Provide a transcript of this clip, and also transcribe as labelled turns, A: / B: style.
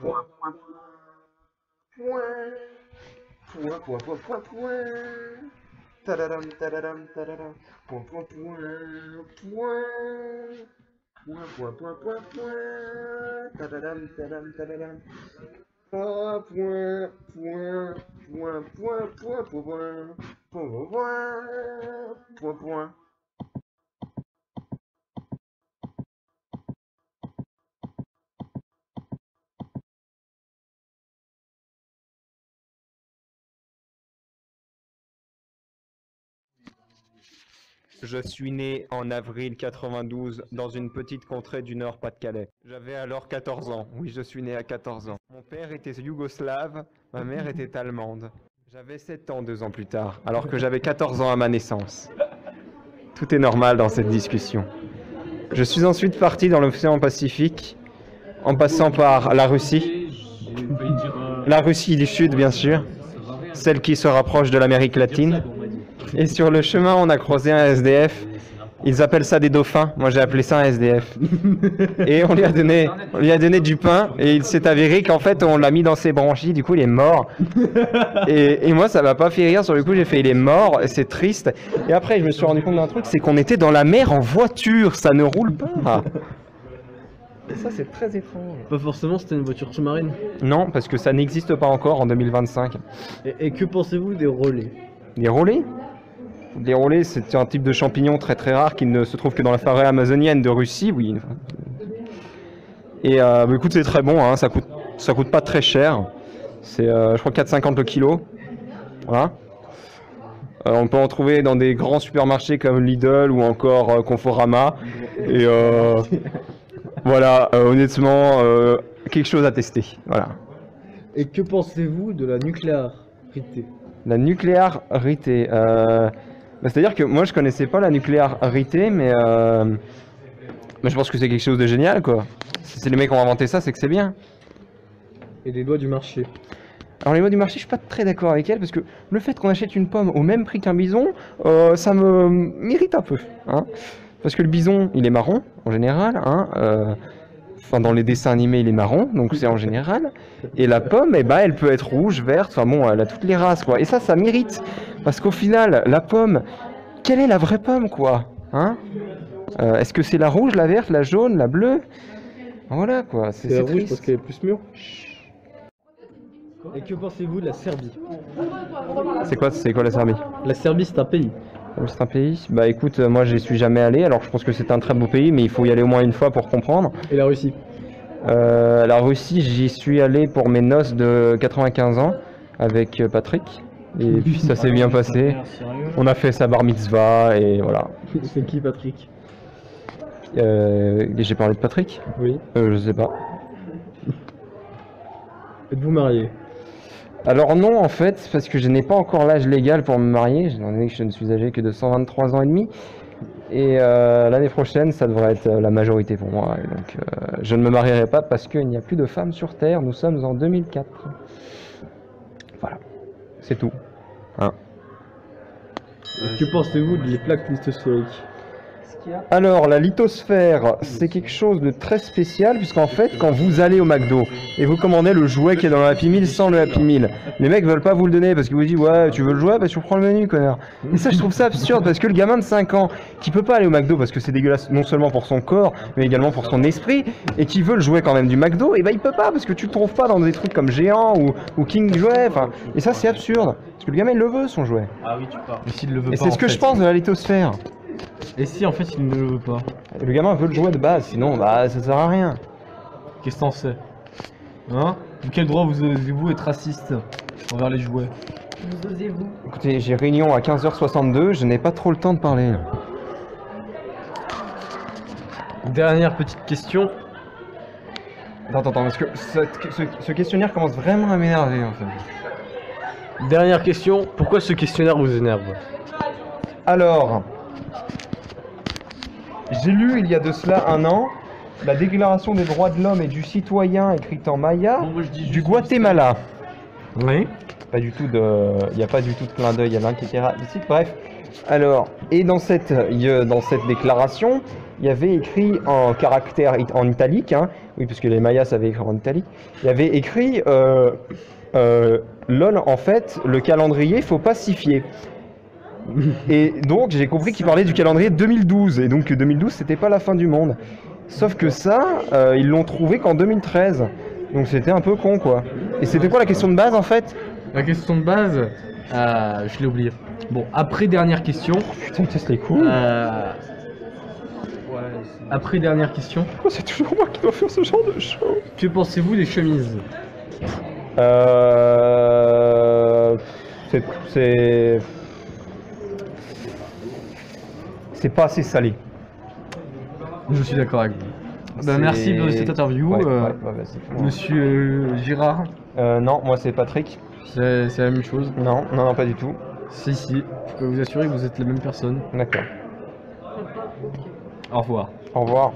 A: Point, point, point. Point, point, point, point, point. Tadadam, tadadam, tadadam. Point, point, point, point. Point, point, point, point, point. Tadadam, tadadam, tadadam. Ah, point, point, point, point, point, point, point, point, point, point, point. Je suis né en avril 92 dans une petite contrée du Nord Pas-de-Calais. J'avais alors 14 ans. Oui, je suis né à 14 ans. Mon père était yougoslave, ma mère était allemande. J'avais 7 ans 2 ans plus tard, alors que j'avais 14 ans à ma naissance. Tout est normal dans cette discussion. Je suis ensuite parti dans l'océan Pacifique, en passant par la Russie du Sud bien sûr, celle qui se rapproche de l'Amérique latine. Et sur le chemin, on a croisé un SDF. Ils appellent ça des dauphins. Moi, j'ai appelé ça un SDF. Et on lui a donné du pain. Et il s'est avéré qu'en fait, on l'a mis dans ses branchies. Du coup, il est mort. Et moi, ça m'a pas fait rire. Sur le coup, j'ai fait, il est mort. C'est triste. Et après, je me suis rendu compte d'un truc, c'est qu'on était dans la mer en voiture. Ça ne roule pas. Et ça, c'est très étrange.
B: Pas forcément, c'était une voiture sous-marine.
A: Non, parce que ça n'existe pas encore en 2025.
B: Et que pensez-vous des relais?
A: Des relais? Les relais, c'est un type de champignon très très rare qui ne se trouve que dans la forêt amazonienne de Russie, oui. Et bah, écoute, c'est très bon, hein, ça coûte pas très cher. C'est, je crois, 4,50 le kilo. Voilà. On peut en trouver dans des grands supermarchés comme Lidl ou encore Conforama. Et voilà, honnêtement, quelque chose à tester. Voilà.
B: Et que pensez-vous de la nucléarité?
A: La nucléarité. Bah, c'est-à-dire que moi je connaissais pas la nucléarité, mais je pense que c'est quelque chose de génial quoi. Si c'est les mecs qui ont inventé ça, c'est que c'est bien.
B: Et les lois du marché?
A: Alors les lois du marché, je suis pas très d'accord avec elles parce que le fait qu'on achète une pomme au même prix qu'un bison, ça me m'irrite un peu. Hein, parce que le bison, il est marron en général. Hein, enfin, dans les dessins animés, il est marron, donc c'est en général. Et la pomme, eh ben, elle peut être rouge, verte, enfin bon, elle a toutes les races, quoi. Et ça m'irrite. Parce qu'au final, la pomme, quelle est la vraie pomme, quoi? Hein? Est-ce que c'est la rouge, la verte, la jaune, la bleue? Voilà, quoi.
B: C'est la rouge parce qu'elle est plus mûre. Et que pensez-vous de la Serbie?
A: C'est quoi la Serbie?
B: La Serbie, c'est un pays.
A: C'est un pays? Bah écoute, moi j'y suis jamais allé, alors je pense que c'est un très beau pays, mais il faut y aller au moins une fois pour comprendre.
B: Et la Russie?
A: La Russie, j'y suis allé pour mes noces de 95 ans avec Patrick. Et puis ça s'est bien passé. On a fait sa bar mitzvah et voilà.
B: C'est qui Patrick?
A: J'ai parlé de Patrick?
B: Oui.
A: Je sais pas.
B: Êtes-vous marié?
A: Alors non en fait, parce que je n'ai pas encore l'âge légal pour me marier, étant donné que je ne suis âgé que de 123 ans et demi. Et l'année prochaine, ça devrait être la majorité pour moi. Et donc je ne me marierai pas parce qu'il n'y a plus de femmes sur Terre, nous sommes en 2004. Voilà, c'est tout. Hein.
B: Que pensez-vous des plaques lithosphériques?
A: Alors, la lithosphère, c'est quelque chose de très spécial, puisqu'en fait, quand vous allez au McDo et vous commandez le jouet qui est dans le Happy Meal sans le Happy Meal, les mecs veulent pas vous le donner parce qu'ils vous disent ouais, tu veux le jouet, bah tu prends le menu, connard. Et ça, je trouve ça absurde parce que le gamin de 5 ans qui peut pas aller au McDo parce que c'est dégueulasse non seulement pour son corps, mais également pour son esprit, et qui veut le jouet quand même du McDo, et bah il peut pas parce que tu le trouves pas dans des trucs comme Géant ou King Jouet, enfin, et ça, c'est absurde parce que le gamin il le veut son jouet.
B: Ah oui, tu parles. Mais s'il le veut pas.
A: Et c'est ce que je pense de la lithosphère.
B: Et si en fait il ne le veut pas?
A: Le gamin veut le jouet de base, sinon bah ça sert à rien.
B: Qu'est-ce que t'en sais? Hein? De quel droit vous osez-vous être raciste envers les jouets? Vous osez-vous?
A: Écoutez, j'ai réunion à 15h62, je n'ai pas trop le temps de parler.
B: Dernière petite question.
A: Attends, parce que ce questionnaire commence vraiment à m'énerver en fait.
B: Dernière question, pourquoi ce questionnaire vous énerve?
A: Alors, j'ai lu il y a de cela un an la Déclaration des droits de l'homme et du citoyen écrite en maya du Guatemala.
B: Oui.
A: Pas du tout il n'y a pas du tout de clin d'œil à l'Inquiétera. Bref, alors, et dans cette déclaration, il y avait écrit en caractère en italique, hein, oui, parce que les Mayas savaient écrire en italique, il avait écrit LOL, en fait, le calendrier, faut pas s'y fier. Et donc j'ai compris qu'il parlait du calendrier 2012, et donc 2012 c'était pas la fin du monde. Sauf que ça, ils l'ont trouvé qu'en 2013. Donc c'était un peu con quoi. Et c'était quoi la question de base en fait?
B: La question de base, je l'ai oublié. Bon, après dernière question.
A: Putain, teste les couilles.
B: Après dernière question.
A: Pourquoi c'est toujours moi qui dois faire ce genre de show?
B: Que pensez-vous des chemises?
A: C'est pas assez salé.
B: Je suis d'accord avec vous. Bah, merci de cette interview,
A: vas-y.
B: Monsieur Girard.
A: Non, moi c'est Patrick.
B: C'est la même chose.
A: Non, non, non, pas du tout.
B: Si, je peux vous assurer que vous êtes la même personne.
A: D'accord.
B: Au revoir.
A: Au revoir.